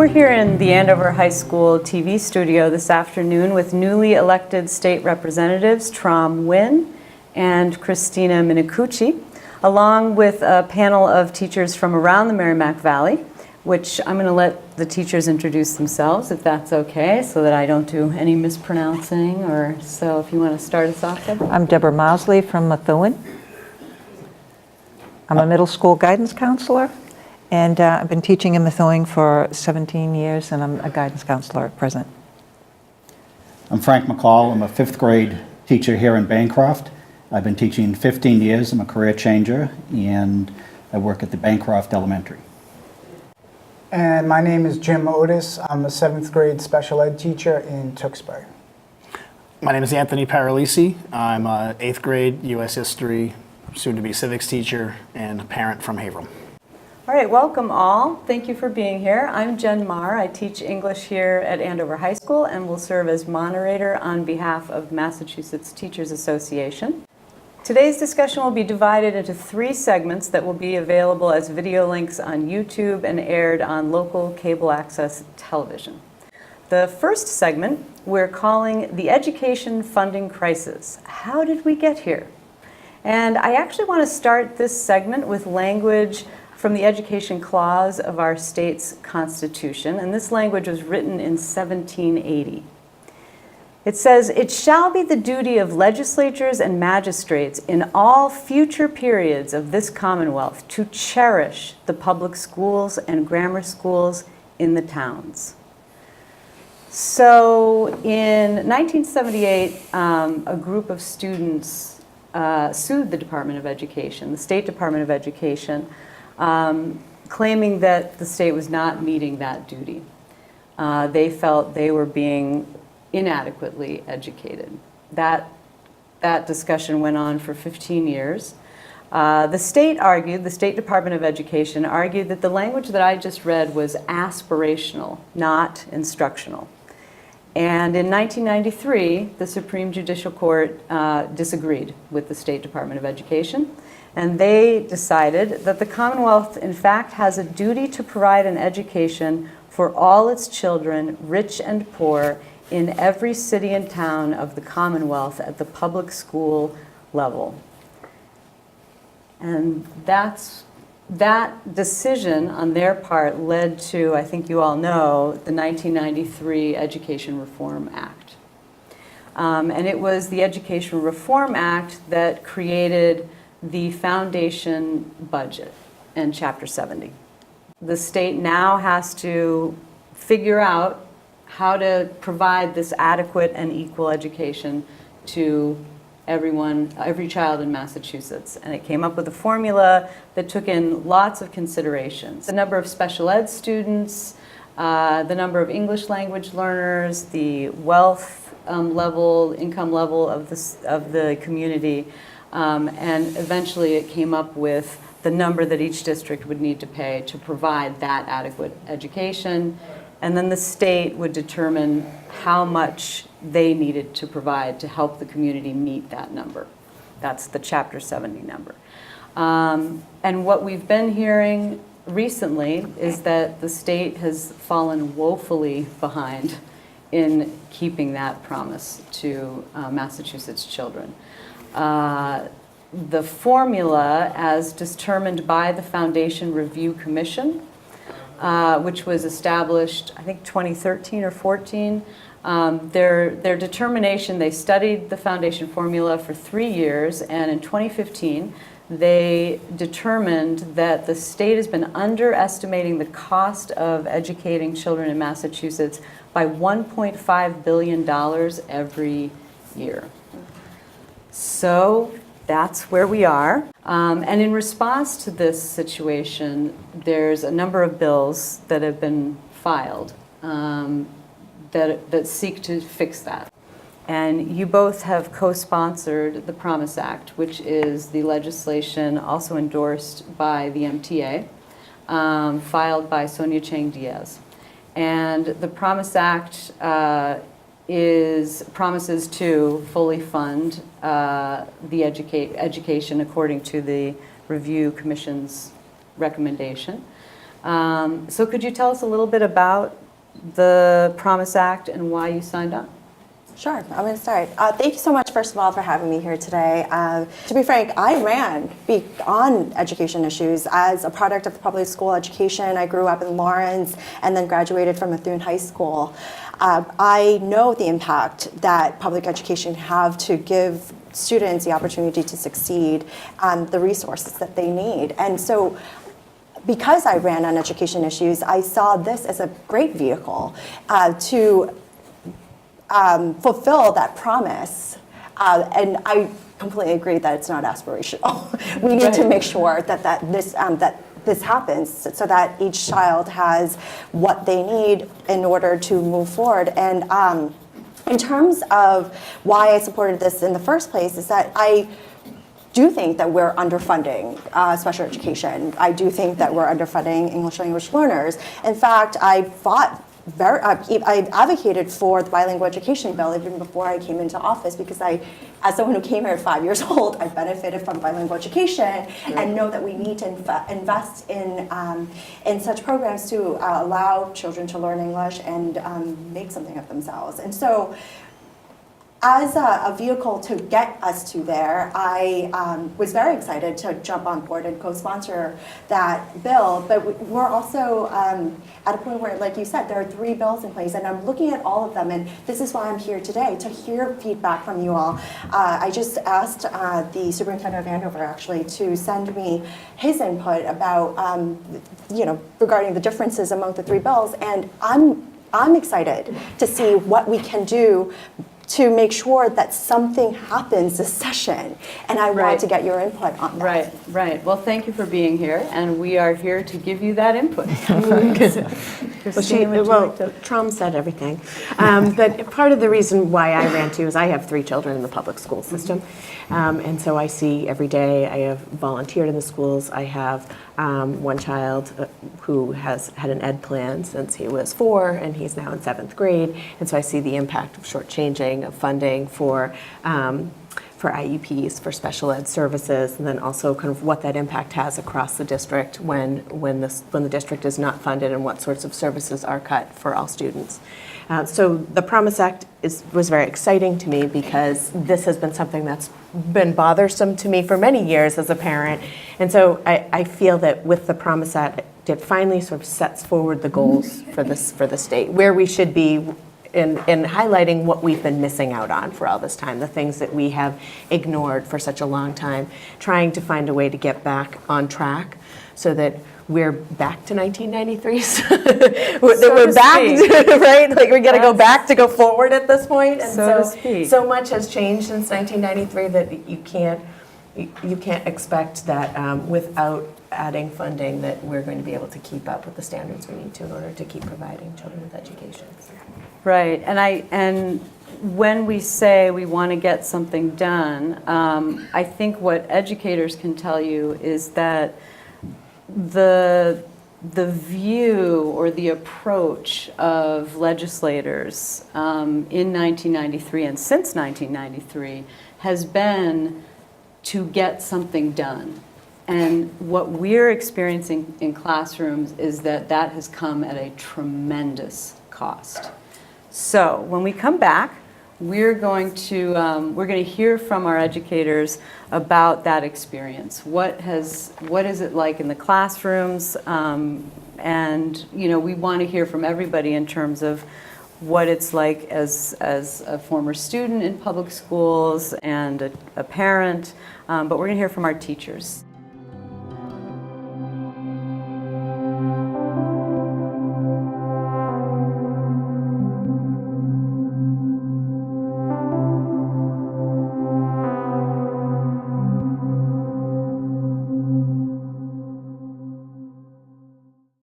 We're here in the Andover High School TV studio this afternoon with newly elected state representatives Trom Nguyen and Christina Minicucci, along with a panel of teachers from around the Merrimack Valley, which I'm going to let the teachers introduce themselves, if that's okay, so that I don't do any mispronouncing. Or so if you want to start us off, Deborah. I'm Deborah Mosley from Methuen. I'm a middle school guidance counselor, and I've been teaching in Methuen for 17 years, and I'm a guidance counselor at present. I'm Frank McCall. I'm a fifth grade teacher here in Bancroft. I've been teaching 15 years. I'm a career changer, and I work at the Bancroft Elementary. And my name is Jim Otis. I'm a 7th grade special ed teacher in Tewksbury. My name is Anthony Paralisi. I'm a 8th grade U.S. History, soon-to-be civics teacher, and a parent from Haverhill. All right, welcome all. Thank you for being here. I'm Jen Marr. I teach English here at Andover High School and will serve as moderator on behalf of Massachusetts Teachers Association. Today's discussion will be divided into 3 segments that will be available as video links on YouTube and aired on local cable access television. The first segment we're calling the Education Funding Crisis. How did we get here? And I actually want to start this segment with language from the Education Clause of our state's Constitution, and this language was written in 1780. It says, "It shall be the duty of legislatures and magistrates in all future periods of this Commonwealth to cherish the public schools and grammar schools in the towns." So in 1978, a group of students sued the Department of Education, the State Department of Education, claiming that the state was not meeting that duty. They felt they were being inadequately educated. That discussion went on for 15 years. The State Department of Education argued that the language that I just read was aspirational, not instructional. And in 1993, the Supreme Judicial Court disagreed with the State Department of Education, and they decided that the Commonwealth, in fact, has a duty to provide an education for all its children, rich and poor, in every city and town of the Commonwealth at the public school level. And that decision on their part led to, I think you all know, the 1993 Education Reform Act. And it was the Education Reform Act that created the foundation budget and Chapter 70. The state now has to figure out how to provide this adequate and equal education to everyone, every child in Massachusetts. And it came up with a formula that took in lots of considerations. The number of special ed students, the number of English language learners, the wealth level, income level of the community, and eventually it came up with the number that each district would need to pay to provide that adequate education. And then the state would determine how much they needed to provide to help the community meet that number. That's the Chapter 70 number. And what we've been hearing recently is that the state has fallen woefully behind in keeping that promise to Massachusetts children. The formula, as determined by the Foundation Review Commission, which was established, I think, 2013 or 14. Their determination, they studied the foundation formula for 3 years, and in 2015, they determined that the state has been underestimating the cost of educating children in Massachusetts by $1.5 billion every year. So that's where we are. And in response to this situation, there's a number of bills that have been filed that seek to fix that. And you both have co-sponsored the Promise Act, which is the legislation also endorsed by the MTA, filed by Sonia Chang Diaz. And the Promise Act promises to fully fund the education according to the Review Commission's recommendation. So could you tell us a little bit about the Promise Act and why you signed up? Sure, I'm going to start. Thank you so much, first of all, for having me here today. To be frank, I ran on education issues as a product of the public school education. I grew up in Lawrence and then graduated from Methuen High School. I know the impact that public education have to give students the opportunity to succeed and the resources that they need. And so because I ran on education issues, I saw this as a great vehicle to fulfill that promise. And I completely agree that it's not aspirational. We need to make sure that this happens so that each child has what they need in order to move forward. And in terms of why I supported this in the first place is that I do think that we're underfunding special education. I do think that we're underfunding English language learners. In fact, I advocated for the bilingual education bill even before I came into office because as someone who came here at 5 years old, I benefited from bilingual education and know that we need to invest in such programs to allow children to learn English and make something of themselves. And so, as a vehicle to get us to there, I was very excited to jump on board and co-sponsor that bill. But we're also at a point where, like you said, there are 3 bills in place, and I'm looking at all of them. And this is why I'm here today, to hear feedback from you all. I just asked the superintendent of Andover, actually, to send me his input about, regarding the differences among the 3 bills. And I'm excited to see what we can do to make sure that something happens this session. And I want to get your input on that. Right. Well, thank you for being here, and we are here to give you that input. Trom said everything. But part of the reason why I ran too is I have 3 children in the public school system. And so I see every day, I have volunteered in the schools. I have one child who has had an ed plan since he was 4, and he's now in 7th grade. And so I see the impact of shortchanging of funding for IEPs, for special ed services, and then also kind of what that impact has across the district when the district is not funded and what sorts of services are cut for all students. So the Promise Act was very exciting to me because this has been something that's been bothersome to me for many years as a parent. And so I feel that with the Promise Act, it finally sort of sets forward the goals for the state, where we should be in highlighting what we've been missing out on for all this time, the things that we have ignored for such a long time, trying to find a way to get back on track so that we're back to 1993. We're back, right? Like we're gonna go back to go forward at this point. And so much has changed since 1993 that you can't expect that without adding funding that we're going to be able to keep up with the standards we need to in order to keep providing children with education. Right, and when we say we want to get something done, I think what educators can tell you is that the view or the approach of legislators in 1993 and since 1993 has been to get something done. And what we're experiencing in classrooms is that has come at a tremendous cost. So when we come back, we're going to hear from our educators about that experience. What is it like in the classrooms? And we want to hear from everybody in terms of what it's like as a former student in public schools and a parent. But we're going to hear from our teachers.